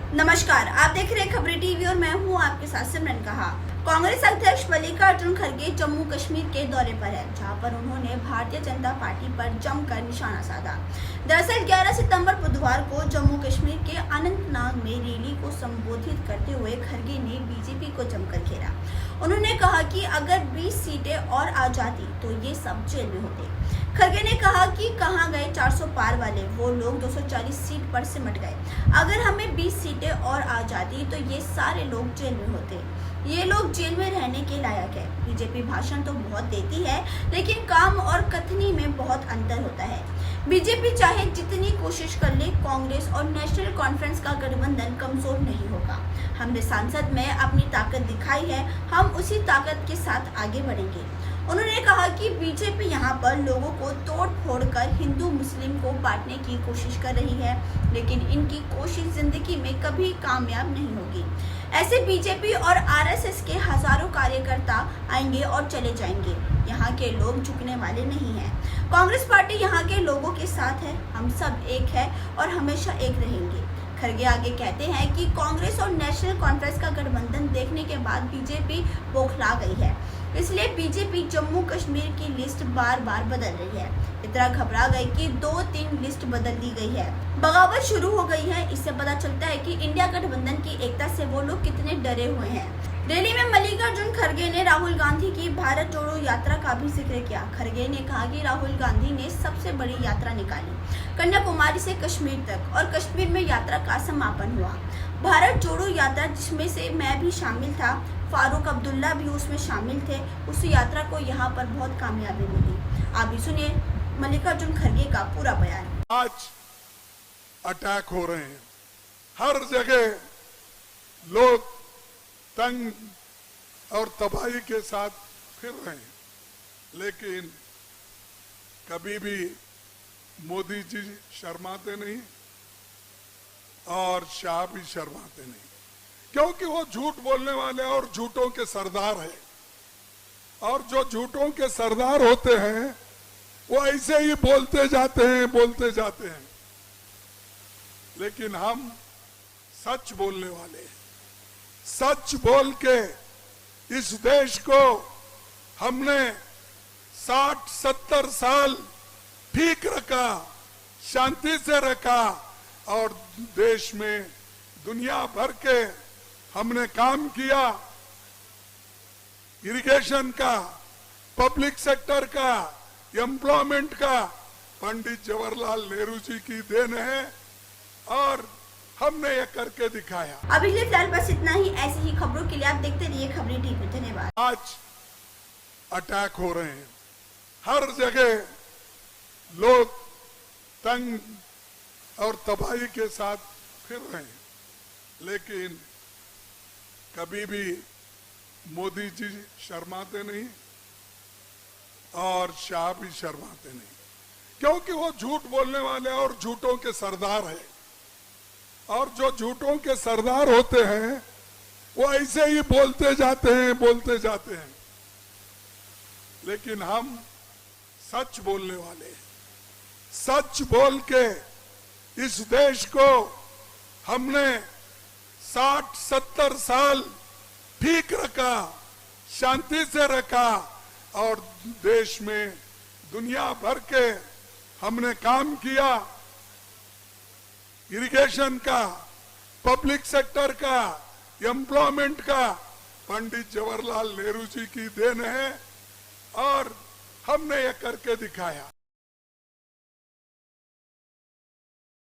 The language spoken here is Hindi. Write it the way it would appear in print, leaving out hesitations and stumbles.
नमस्कार, आप देख रहे हैं खबरें टीवी और मैं हूं आपके साथ सिमरन कहा। कांग्रेस अध्यक्ष मल्लिकार्जुन खड़गे जम्मू कश्मीर के दौरे पर है, जहां पर उन्होंने भारतीय जनता पार्टी पर जमकर निशाना साधा। दरअसल 11 सितंबर बुधवार को जम्मू कश्मीर के अनंतनाग में रैली को संबोधित करते हुए खड़गे ने बीजेपी को जमकर घेरा। उन्होंने कहा कि अगर 20 सीटें और आ जाती तो ये सब जेल में होते। खड़गे ने कहा कि कहां गए 400 पार वाले, वो लोग 240 सीट पर सिमट गए। अगर हमें 20 सीटें और आ जाती तो ये सारे लोग जेल में होते। ये लोग जेल में रहने के लायक है। बीजेपी भाषण तो बहुत देती है, लेकिन काम और कथनी में बहुत अंतर होता है। बीजेपी चाहे जितनी कोशिश कर ले, कांग्रेस और नेशनल कॉन्फ्रेंस का गठबंधन कमजोर नहीं होगा। हमने संसद में अपनी ताकत दिखाई है, हम उसी ताकत के साथ आगे बढ़ेंगे। उन्होंने कहा कि बीजेपी यहां पर लोगों को तोड़ फोड़ कर हिंदू मुस्लिम को बांटने की कोशिश कर रही है, लेकिन इनकी कोशिश जिंदगी में कभी कामयाब नहीं होगी। ऐसे बीजेपी और आरएसएस के हजारों कार्यकर्ता आएंगे और चले जाएंगे। यहाँ के लोग झुकने वाले नहीं हैं। कांग्रेस पार्टी यहाँ के लोगों के साथ है, हम सब एक है और हमेशा एक रहेंगे। खड़गे आगे कहते हैं कि कांग्रेस और नेशनल कॉन्फ्रेंस का गठबंधन देखने के बाद बीजेपी बौखला गई है, इसलिए बीजेपी जम्मू कश्मीर की लिस्ट बार बार बदल रही है। इतना घबरा गई कि 2-3 लिस्ट बदल दी गई है। बगावत शुरू हो गई है। इससे पता चलता है कि इंडिया गठबंधन की एकता से वो लोग कितने डरे हुए हैं। रैली में मल्लिकार्जुन खड़गे ने राहुल गांधी की भारत जोड़ो यात्रा का भी जिक्र किया। खड़गे ने कहा कि राहुल गांधी ने सबसे बड़ी यात्रा निकाली, कन्याकुमारी से कश्मीर तक, और कश्मीर में यात्रा का समापन हुआ। भारत जोड़ो यात्रा, जिसमें से मैं भी शामिल था, फारूक अब्दुल्ला भी उसमें शामिल थे, उस यात्रा को यहाँ पर बहुत कामयाबी मिली। आप भी सुनिए मल्लिकार्जुन खड़गे का पूरा बयान। आज अटैक हो रहे हैं, हर जगह लोग तंग और तबाही के साथ फिर रहे हैं, लेकिन कभी भी मोदी जी शर्माते नहीं और शाह भी शर्माते नहीं, क्योंकि वो झूठ बोलने वाले और झूठों के सरदार हैं। और जो झूठों के सरदार होते हैं वो ऐसे ही बोलते जाते हैं, लेकिन हम सच बोलने वाले हैं। सच बोल के इस देश को हमने 60-70 साल ठीक रखा, शांति से रखा, और देश में दुनिया भर के हमने काम किया। इरिगेशन का, पब्लिक सेक्टर का, एम्प्लॉयमेंट का पंडित जवाहरलाल नेहरू जी की देन है, और हमने ये करके दिखाया। अभी फिलहाल बस इतना ही। ऐसी ही खबरों के लिए आप देखते रहिए खबरें टीवी। धन्यवाद। आज अटैक हो रहे हैं, हर जगह लोग तंग और तबाही के साथ फिर रहे हैं, लेकिन कभी भी मोदी जी शर्माते नहीं और शाह भी शर्माते नहीं, क्योंकि वो झूठ बोलने वाले और झूठों के सरदार हैं। और जो झूठों के सरदार होते हैं वो ऐसे ही बोलते जाते हैं, लेकिन हम सच बोलने वाले हैं। सच बोल के इस देश को हमने 60-70 साल ठीक रखा, शांति से रखा, और देश में दुनिया भर के हमने काम किया। इरिगेशन का, पब्लिक सेक्टर का, एम्प्लॉयमेंट का पंडित जवाहरलाल नेहरू जी की देन है, और हमने ये करके दिखाया।